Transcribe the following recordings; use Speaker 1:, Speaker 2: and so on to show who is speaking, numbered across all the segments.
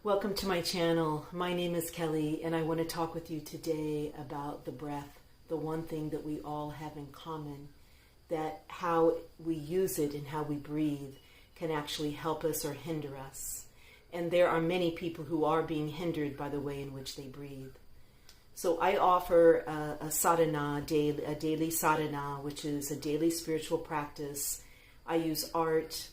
Speaker 1: Welcome to my channel. My name is Kelly, and I want to talk with you today about the breath, the one thing that we all have in common, that how we use it and how we breathe can actually help us or hinder us. And there are many people who are being hindered by the way in which they breathe. So I offer a sadhana, a daily sadhana, which is a daily spiritual practice. I use art,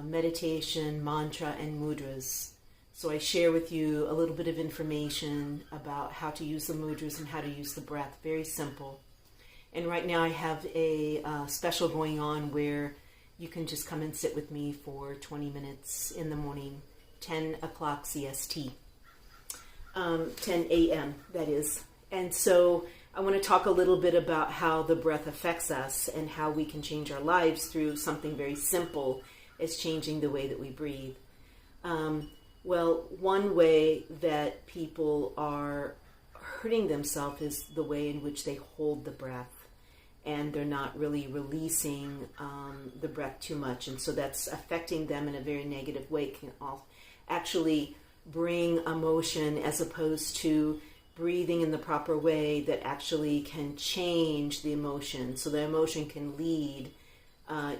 Speaker 1: meditation, mantra, and mudras. So I share with you a little bit of information about how to use the mudras and how to use the breath. Very simple. And right now I have a special going on where you can just come and sit with me for 20 minutes in the morning, 10 o'clock CST, 10 a.m. that is. And so I want to talk a little bit about how the breath affects us and how we can change our lives through something very simple as changing the way that we breathe. Well, one way that people are hurting themselves is the way in which they hold the breath, and they're not really releasing the breath too much, and so that's affecting them in a very negative way. It can actually bring emotion as opposed to breathing in the proper way that actually can change the emotion, so the emotion can lead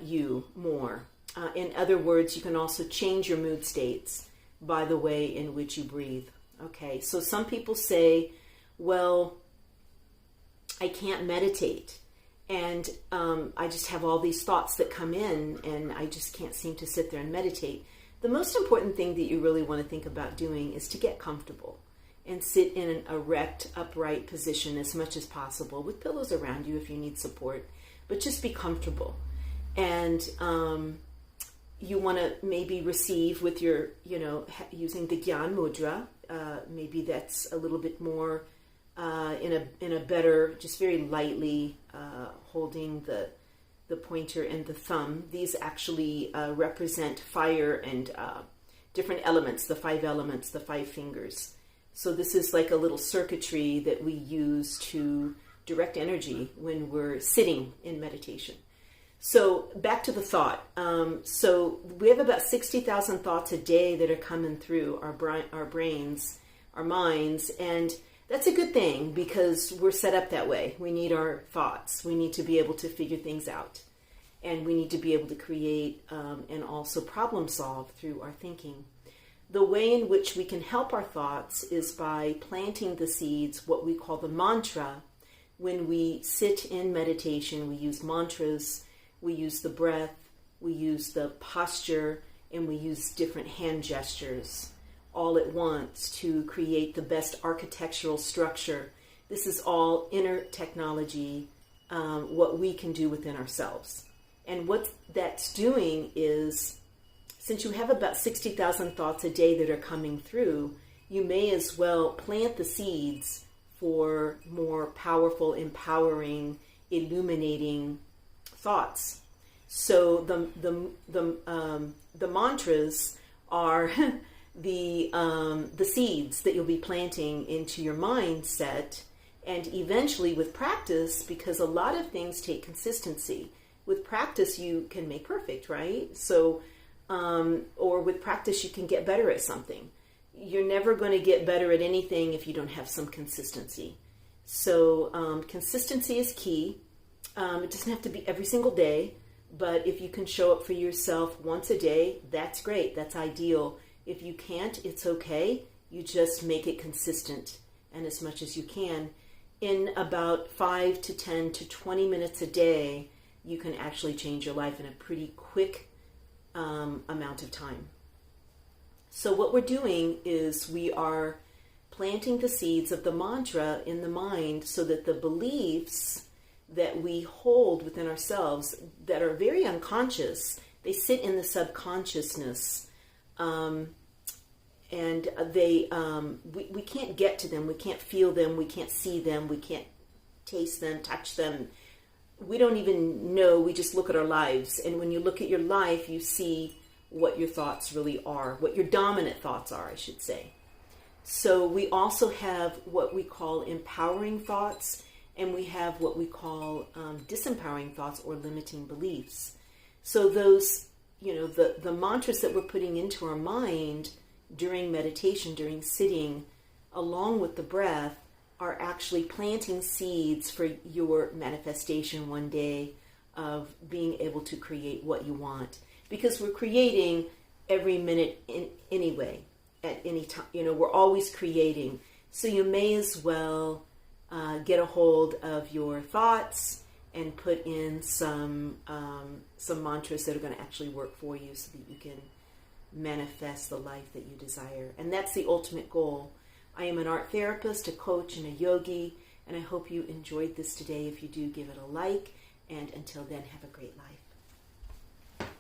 Speaker 1: you more. In other words, you can also change your mood states by the way in which you breathe. Okay, so some people say, well, I can't meditate, and I just have all these thoughts that come in, and I just can't seem to sit there and meditate. The most important thing that you really want to think about doing is to get comfortable and sit in an erect, upright position as much as possible, with pillows around you if you need support, but just be comfortable. And you want to maybe receive with your, using the Gyan Mudra. Maybe that's a little bit more in a better, just very lightly holding the pointer and the thumb. These actually represent fire and different elements, the 5 elements, the 5 fingers. So this is like a little circuitry that we use to direct energy when we're sitting in meditation. So back to the thought. So we have about 60,000 thoughts a day that are coming through our brains, our minds, and that's a good thing because we're set up that way. We need our thoughts. We need to be able to figure things out, and we need to be able to create and also problem solve through our thinking. The way in which we can help our thoughts is by planting the seeds, what we call the mantra. When we sit in meditation, we use mantras. We use the breath, we use the posture, and we use different hand gestures all at once to create the best architectural structure. This is all inner technology, what we can do within ourselves. And what that's doing is, since you have about 60,000 thoughts a day that are coming through, you may as well plant the seeds for more powerful, empowering, illuminating thoughts. So the mantras are the seeds that you'll be planting into your mindset, and eventually with practice, because a lot of things take consistency. With practice, you can make perfect, right? So, or with practice, you can get better at something. You're never going to get better at anything if you don't have some consistency. So consistency is key. It doesn't have to be every single day, but if you can show up for yourself once a day, that's great. That's ideal. If you can't, it's okay. You just make it consistent and as much as you can. In about 5 to 10 to 20 minutes a day, you can actually change your life in a pretty quick amount of time. So what we're doing is we are planting the seeds of the mantra in the mind so that the beliefs that we hold within ourselves that are very unconscious, they sit in the subconsciousness, and we can't get to them, we can't feel them, we can't see them, we can't taste them, touch them. We don't even know, we just look at our lives, and when you look at your life, you see what your thoughts really are, what your dominant thoughts are, I should say. So we also have what we call empowering thoughts, and we have what we call disempowering thoughts or limiting beliefs. So those, the mantras that we're putting into our mind, during meditation, during sitting, along with the breath, are actually planting seeds for your manifestation one day of being able to create what you want. Because we're creating every minute anyway, at any time. We're always creating. So you may as well get a hold of your thoughts and put in some mantras that are going to actually work for you so that you can manifest the life that you desire. And that's the ultimate goal. I am an art therapist, a coach, and a yogi, and I hope you enjoyed this today. If you do, give it a like, and until then, have a great life.